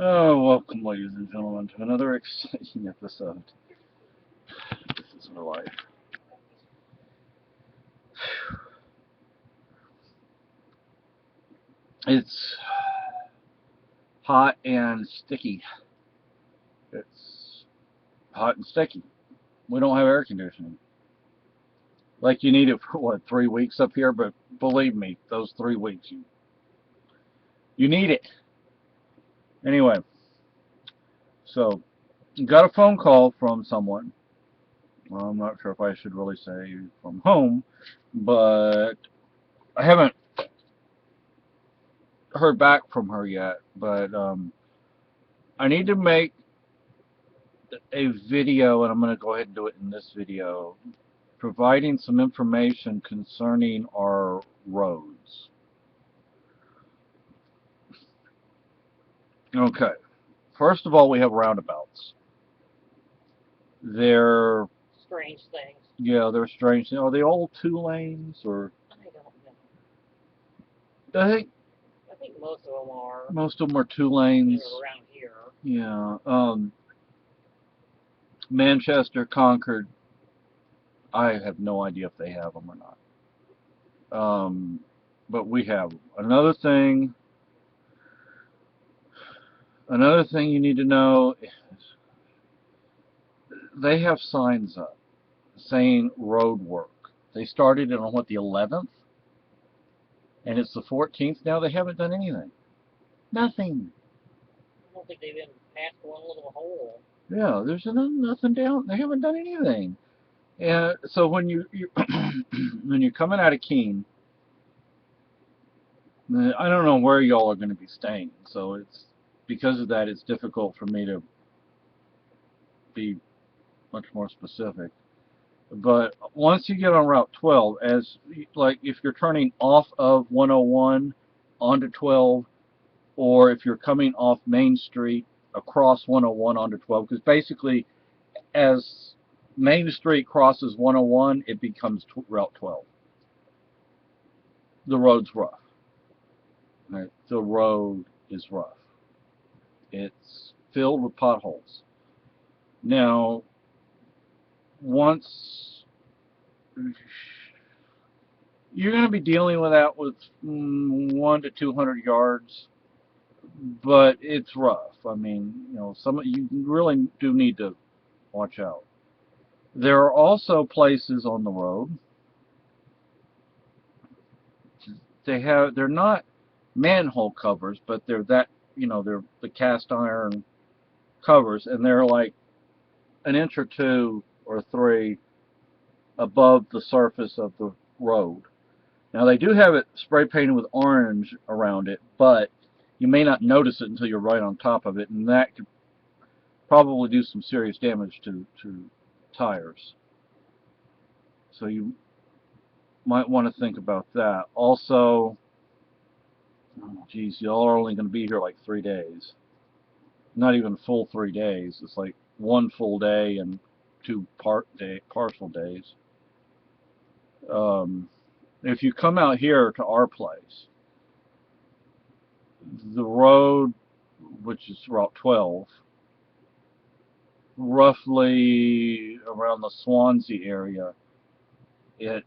Oh, welcome, ladies and gentlemen, to another exciting episode. This is my life. It's hot and sticky. It's hot and sticky. We don't have air conditioning. Like you need it for what, 3 weeks up here? But believe me, those 3 weeks, you need it. Anyway, so got a phone call from someone. Well, I'm not sure if I should really say from home, but I haven't heard back from her yet. But I need to make a video, and I'm going to go ahead and do it in this video, providing some information concerning our roads. Okay, first of all, we have roundabouts. They're, Strange things. yeah, they're strange. Are they all 2 lanes, or I don't know. I think I think most of them are. most of them are 2 lanes. Around here. Yeah. Manchester, Concord, I have no idea if they have them or not. But we have them. Another thing you need to know is they have signs up saying road work. They started it on what, the 11th? And it's the 14th now. They haven't done anything. Nothing. I don't think they've even passed one little hole. Yeah, there's nothing down. They haven't done anything. And so when you when you're coming out of Keene, I don't know where y'all are going to be staying. So it's because of that, it's difficult for me to be much more specific. But once you get on Route 12, as like if you're turning off of 101 onto 12, or if you're coming off Main Street across 101 onto 12, because basically as Main Street crosses 101, it becomes Route 12. The road's rough. Right? The road is rough. It's filled with potholes. Now, once you're going to be dealing with that with 1 to 200 yards, but it's rough. I mean, you really do need to watch out. There are also places on the road. They're not manhole covers, but they're they're the cast iron covers, and they're like an inch or two or three above the surface of the road. Now they do have it spray painted with orange around it, but you may not notice it until you're right on top of it, and that could probably do some serious damage to tires. So you might want to think about that. Also, oh, geez, y'all are only going to be here like 3 days. Not even full 3 days. It's like one full day and two partial days. If you come out here to our place, the road, which is Route 12, roughly around the Swansea area, it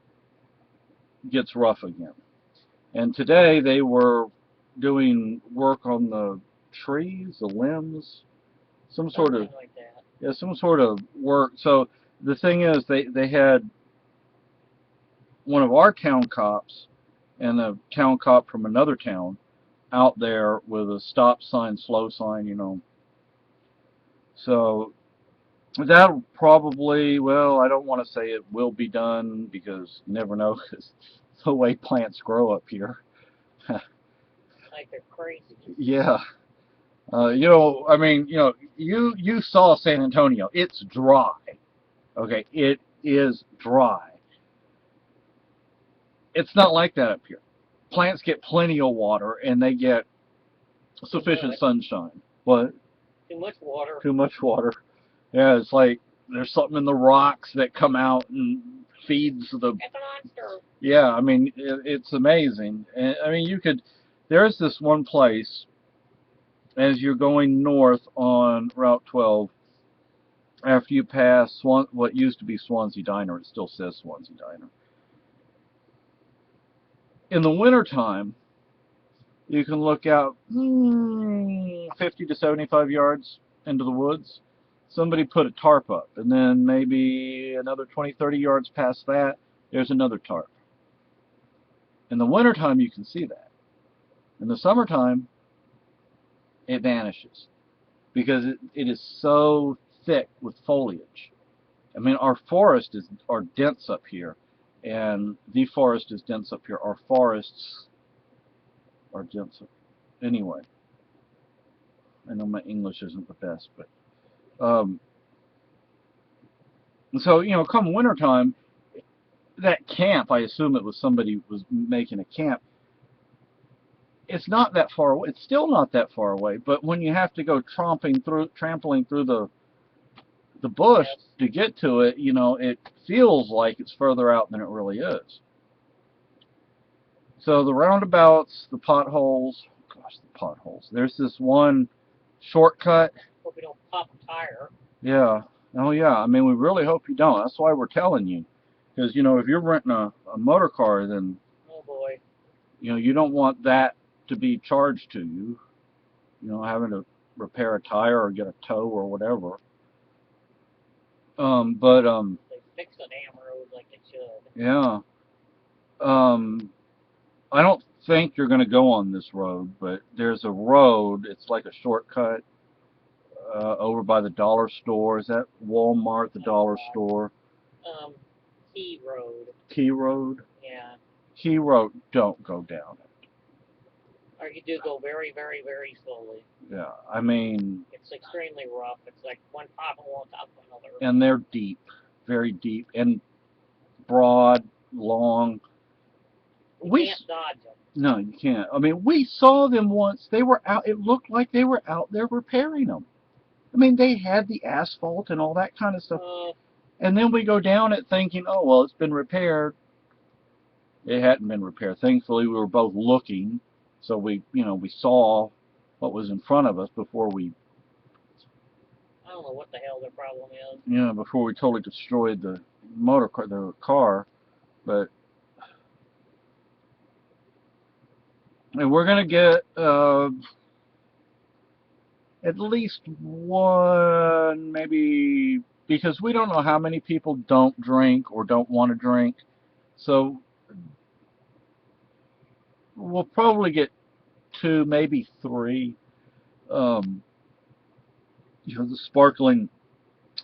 gets rough again. And today they were doing work on the trees, the limbs, some sort of, Something like that. yeah, some sort of work. So the thing is, they had one of our town cops and a town cop from another town out there with a stop sign, slow sign. So that'll probably, well, I don't want to say it will be done because you never know, because the way plants grow up here. Like they're crazy. Yeah. I mean, you saw San Antonio. It's dry. Okay, it is dry. It's not like that up here. Plants get plenty of water and they get sufficient sunshine. But Too much water. too much water. Yeah, it's like there's something in the rocks that come out and feeds the. It's a monster. Yeah, I mean, it's amazing. And I mean, there's this one place as you're going north on Route 12, after you pass what used to be Swansea Diner, it still says Swansea Diner. In the wintertime, you can look out 50 to 75 yards into the woods. Somebody put a tarp up, and then maybe another 20, 30 yards past that, there's another tarp. In the wintertime, you can see that. In the summertime, it vanishes because it is so thick with foliage. I mean, our forests are dense up here, and the forest is dense up here. Our forests are dense up. Anyway, I know my English isn't the best, but so come wintertime, that camp, I assume it was somebody was making a camp. It's not that far away. It's still not that far away. But when you have to go trampling through the bush Yes. to get to it, it feels like it's further out than it really is. So the roundabouts, the potholes, gosh, the potholes. There's this one shortcut. Hope we don't pop a tire. Yeah. Oh yeah. I mean, we really hope you don't. That's why we're telling you. Because, if you're renting a motor car, then, Oh boy. you don't want that to be charged to you. Having to repair a tire or get a tow or whatever. They fix the damn road like they should. Yeah. I don't think you're going to go on this road, but there's a road. It's like a shortcut over by the dollar store. Is that Walmart, the dollar store? Key Road. Key Road? Yeah. Key Road, don't go down it. Or you do go very, very, very slowly. Yeah, I mean... It's extremely rough. It's like one pothole on top of another. And they're deep, very deep, and broad, long. You can't dodge them. No, you can't. I mean, we saw them once. They were out. It looked like they were out there repairing them. I mean, they had the asphalt and all that kind of stuff. And then we go down it thinking, oh, well, it's been repaired. It hadn't been repaired. Thankfully, we were both looking, so we saw what was in front of us before we... I don't know what the hell their problem is. Before we totally destroyed the car. But... And we're going to get at least one, maybe, because we don't know how many people don't drink or don't want to drink. So we'll probably get 2, maybe 3. The sparkling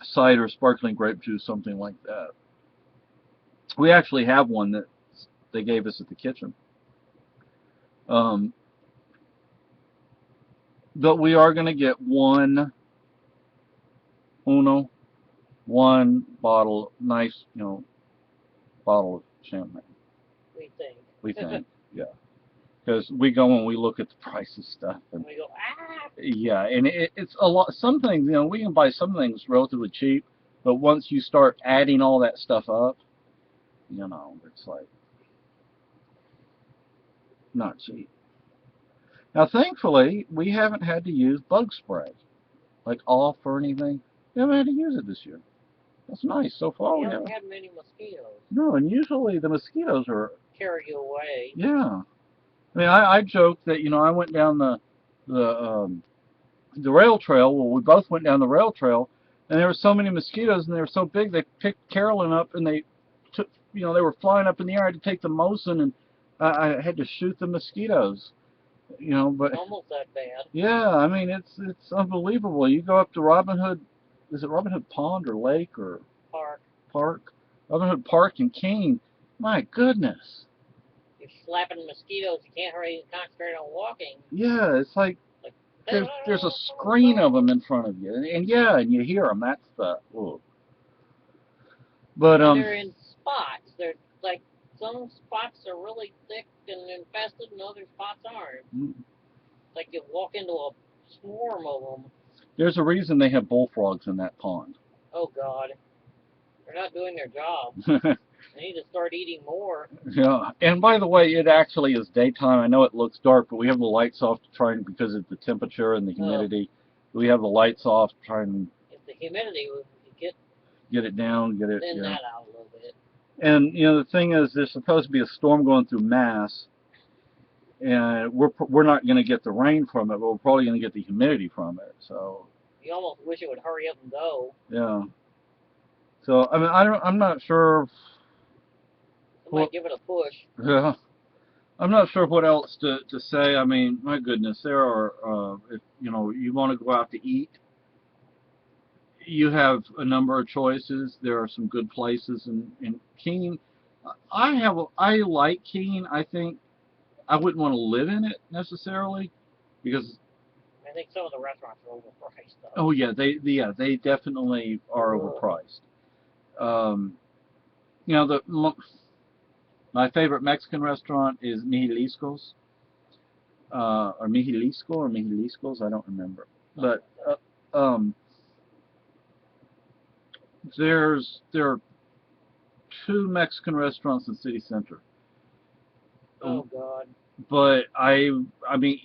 cider, sparkling grape juice, something like that. We actually have one that they gave us at the kitchen. But we are going to get one bottle, nice, bottle of champagne. We think. We think, yeah. Because we go and we look at the price of stuff. And we go, ah! Yeah, and it's a lot. Some things, we can buy some things relatively cheap, but once you start adding all that stuff up, it's like not cheap. Now, thankfully, we haven't had to use bug spray, like off or anything. We haven't had to use it this year. That's nice. So far, we haven't had many mosquitoes. No, and usually the mosquitoes are... carry you away. Yeah. I mean, I joke that, I went down the rail trail. Well, we both went down the rail trail, and there were so many mosquitoes, and they were so big, they picked Carolyn up, and they took, they were flying up in the air. I had to take the Mosin, and I had to shoot the mosquitoes. But almost that bad. Yeah, I mean it's unbelievable. You go up to Robin Hood, is it Robin Hood Pond or Lake or Park? Robin Hood Park in Keene. My goodness. You're slapping mosquitoes. You can't hardly concentrate on walking. Yeah, it's like there's a screen of them in front of you, and you hear them. That's the. Ooh. But they're in spots. They're like. Some spots are really thick and infested, and other spots aren't. Like you walk into a swarm of them. There's a reason they have bullfrogs in that pond. Oh, God. They're not doing their job. I need to start eating more. Yeah, and by the way, it actually is daytime. I know it looks dark, but we have the lights off to try and, because of the temperature and the humidity, we have the lights off to try and If the humidity would get get it down, get it, thin yeah. that out a little bit. And you know, the thing is, there's supposed to be a storm going through Mass, and we're not going to get the rain from it, but we're probably going to get the humidity from it. So You almost wish it would hurry up and go. yeah. So I mean, I'm not sure. I might give it a push. Yeah. I'm not sure what else to say. I mean, my goodness, there are, if you know, you want to go out to eat, you have a number of choices. There are some good places in Keene. I like Keene. I think I wouldn't want to live in it necessarily because, I think some of the restaurants are overpriced though. oh yeah, they definitely are overpriced. You know, my favorite Mexican restaurant is Mijilisco's. Or Mijilisco's, I don't remember. But um, there are two Mexican restaurants in city center. Oh God. But I mean,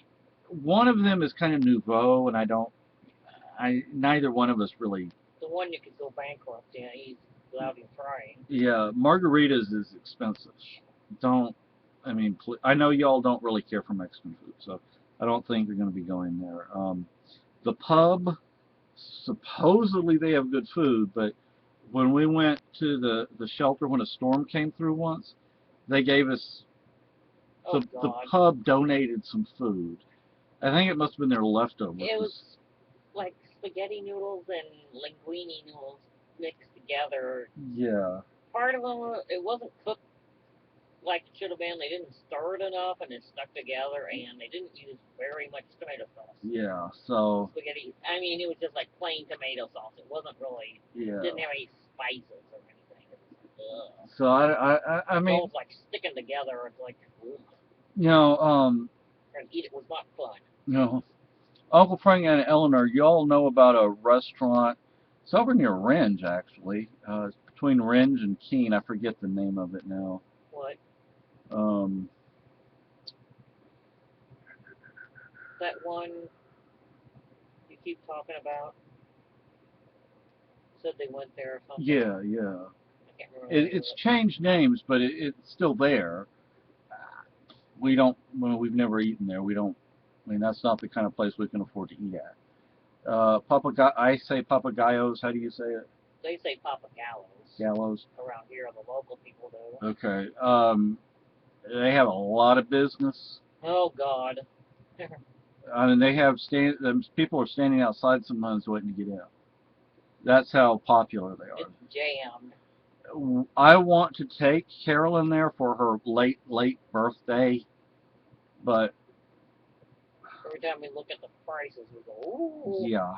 one of them is kind of nouveau, and neither one of us really. The one you could go bankrupt in, eat without even trying. Yeah, margaritas is expensive. Don't, I mean, I know y'all don't really care for Mexican food, so I don't think you're going to be going there. The pub, supposedly they have good food, but when we went to the shelter when a storm came through once, they gave us, Oh the God. pub donated some food. I think it must have been their leftovers. It was like spaghetti noodles and linguine noodles mixed together. Yeah. Part of them, it wasn't cooked like it should have been. They didn't stir it enough, and it stuck together, and they didn't use very much tomato sauce. Yeah. So. Spaghetti. I mean, it was just like plain tomato sauce. It wasn't really. Yeah. Didn't have any spices or anything. It was, so I mean. It's almost like sticking together. It's like. Ugh. You know. Trying to eat it was not fun. You know, Uncle Frank and Eleanor, y'all know about a restaurant. It's over near Renge, actually. It's between Renge and Keene. I forget the name of it now. What? Um. That one you keep talking about? Said they went there or something. Yeah. I can't remember. It's changed names, but it's still there. We don't. Well, we've never eaten there. We don't. I mean, that's not the kind of place we can afford to eat at. I say Papagayos. How do you say it? They say Papagallos. Gallows. Around here, the local people do. Okay. They have a lot of business. Oh God. I mean, they have people are standing outside sometimes waiting to get in. That's how popular they are. It's jammed. I want to take Carolyn there for her late birthday, but every time we look at the prices, we go, ooh. yeah.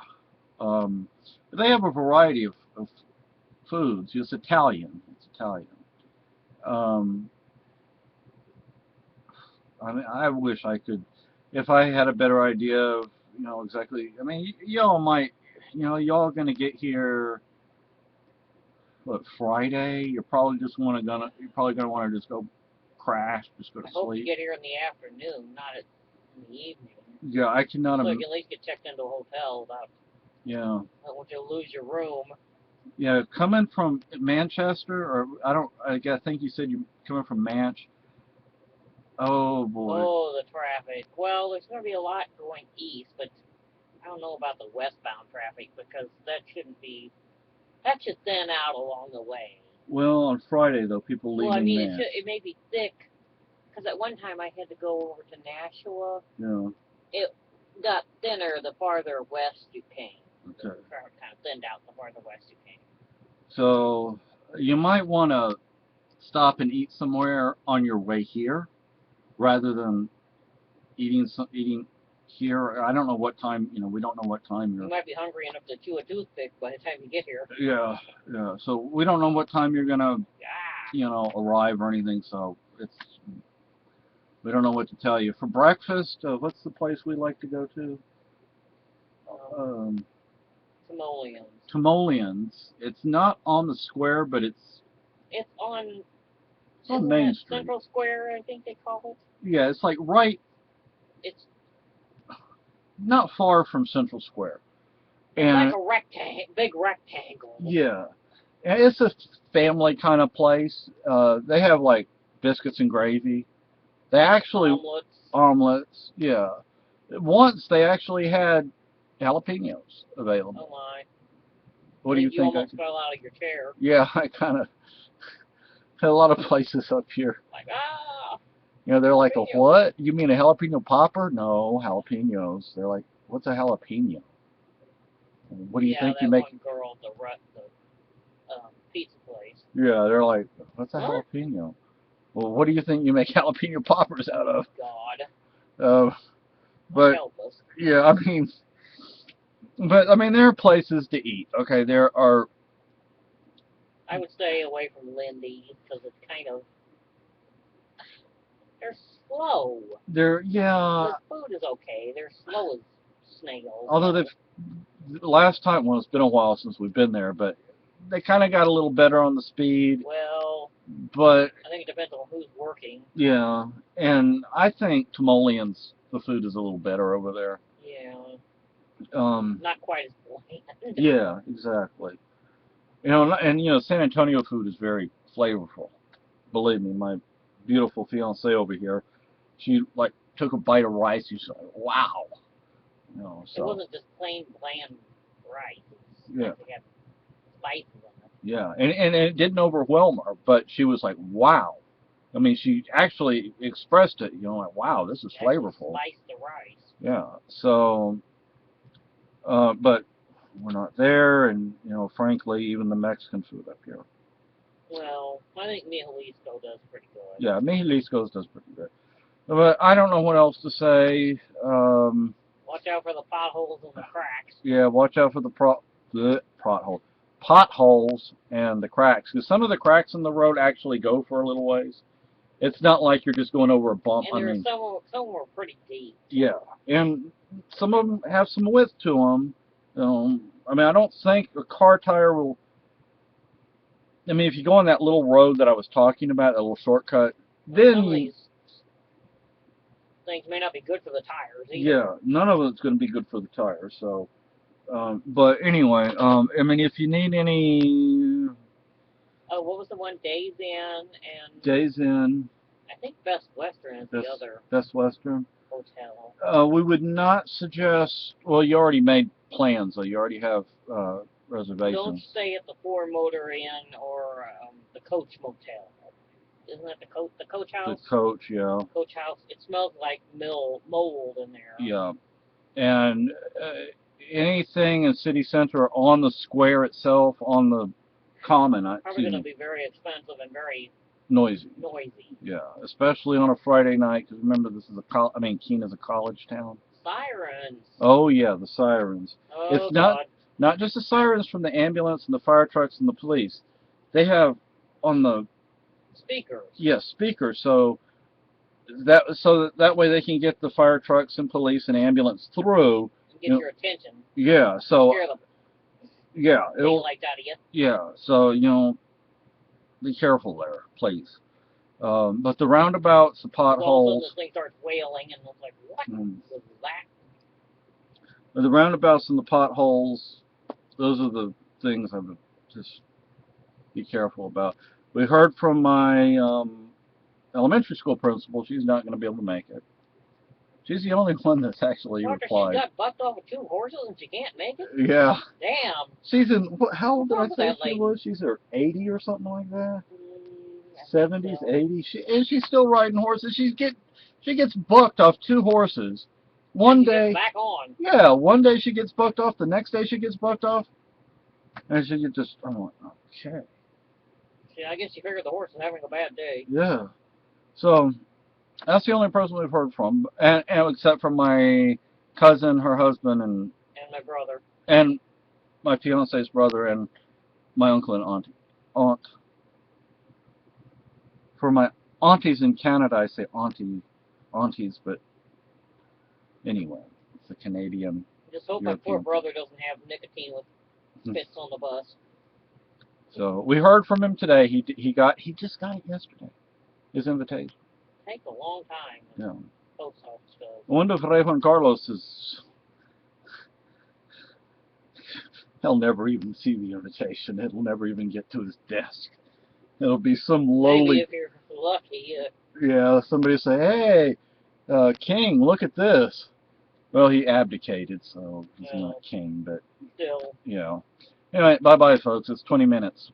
They have a variety of foods. It's Italian. I mean, I wish I could, if I had a better idea of, exactly. I mean, y'all might, y'all gonna get here. What, Friday? You're probably gonna want to just go crash, just go to I hope you sleep. get here in the afternoon, not in the evening. Yeah, I cannot. So you can at least get checked into a hotel without. Yeah. I don't want you to lose your room. Yeah, coming from Manchester, or I think you said you're coming from Manch. Oh boy. Oh, the traffic. Well, there's going to be a lot going east, but I don't know about the westbound traffic because that should thin out along the way. Well, on Friday though, people leaving. Well, I mean, Manch. it may be thick because at one time I had to go over to Nashua. Yeah. It got thinner the farther west you came. Okay. The traffic kind of thinned out the farther west you came. So you might want to stop and eat somewhere on your way here, rather than eating here. I don't know what time. We don't know what time You you're. might be hungry enough to chew a toothpick by the time you get here. Yeah. So we don't know what time you're gonna, Ah. arrive or anything. So we don't know what to tell you. For breakfast, what's the place we like to go to? Simoleons. Timoleons. It's not on the square, but it's It's on It's on Isn't Main that Street. Central Square, I think they call it. Yeah, it's like right, It's not far from Central Square. it's like And a big rectangle. yeah, and it's a family kind of place. They have like biscuits and gravy. They actually Omelets. omelets. Yeah, once they actually had jalapenos available. Oh my. What do you You think? almost fell out of your chair. Yeah, I kind of had a lot of places up here. Like, ah! You know, they're like, a Jalapeno. what? You mean a jalapeno popper? No, jalapenos. They're like, what's a jalapeno? What do you Yeah, think that you make? one girl at the pizza place. Yeah, they're like, what's a What? jalapeno? Well, what do you think you make jalapeno poppers out of? God. But Help us. yeah, I mean, there are places to eat. Okay, there are. I would stay away from Lindy because it's kind of they're slow. Yeah. The food is okay. They're slow as snails. Although last time, well, it's been a while since we've been there, but they kind of got a little better on the speed. Well, But I think it depends on who's working. yeah, and I think Timoleon's the food is a little better over there. Yeah. Um, Not quite as bland. yeah, exactly. And San Antonio food is very flavorful. Believe me, my beautiful fiance over here, she like took a bite of rice. She's like, wow. It wasn't just plain bland rice. Yeah. It had spices in it. Yeah, and it didn't overwhelm her, but she was like, wow. I mean, she actually expressed it, like, wow, this is flavorful. Sliced the rice. Yeah, so, but we're not there, and, frankly, even the Mexican food up here. Well, I think Jalisco does pretty good. Yeah, Jalisco's does pretty good. But I don't know what else to say. Watch out for the potholes and the cracks. Yeah, watch out for the potholes and the cracks, because some of the cracks in the road actually go for a little ways. It's not like you're just going over a bump. And some were pretty deep. Yeah, and some of them have some width to them. I mean, I don't think a car tire will. I mean, if you go on that little road that I was talking about, a little shortcut, then Some of these things may not be good for the tires either. yeah, none of it's going to be good for the tires. So, but anyway, I mean, if you need any Oh, what was the one? Days In and Days In, I think Best Western is the other Best Western. hotel. We would not suggest. Well, you already made plans, so you already have reservations. Don't stay at the Four Motor Inn or the Coach Motel. Isn't that the Coach House? The Coach, yeah. Coach House. It smells like mold in there. Yeah, and anything in city center on the square itself, on the common, Probably going to be very expensive and very noisy. Yeah, especially on a Friday night, because remember, this is Keena's a college town. Sirens. Oh yeah, the sirens. Oh, it's God. not just the sirens from the ambulance and the fire trucks and the police. They have on the speakers. Yeah, speakers. So that way they can get the fire trucks and police and ambulance through. Get your attention. Yeah. So. Scare the it'll like out of you. Yeah. So be careful there, please. But the roundabouts, the potholes. This thing starts wailing, and it's like, what was that? The roundabouts and the potholes, those are the things I would just be careful about. We heard from my elementary school principal. She's not going to be able to make it. She's the only one that's actually replied. She got bucked off with 2 horses and she can't make it? Yeah. Damn. She's in, how old did I say she was? She's 80 or something like that? 70s, 80s. And she's still riding horses. She gets bucked off 2 horses. One day. Back on. Yeah, one day she gets bucked off. The next day she gets bucked off. And she just, I'm like, okay. Yeah, I guess she figured the horse was having a bad day. Yeah. So, that's the only person we've heard from, and except from my cousin, her husband, and my brother. And my fiance's brother, and my uncle and aunt. For my aunties in Canada, I say aunties, but anyway, it's a Canadian. Just hope my poor brother doesn't have nicotine with spits on the bus. So we heard from him today. He just got it yesterday. His invitation. Takes a long time. Yeah. Post office does. I wonder if Rey Juan Carlos is. He'll never even see the invitation. It'll never even get to his desk. It'll be some Maybe lowly. if you're lucky. Yeah, somebody say, "Hey, King, look at this." Well, he abdicated, so he's not king. But Still. you know. Anyway, bye bye, folks. It's 20 minutes.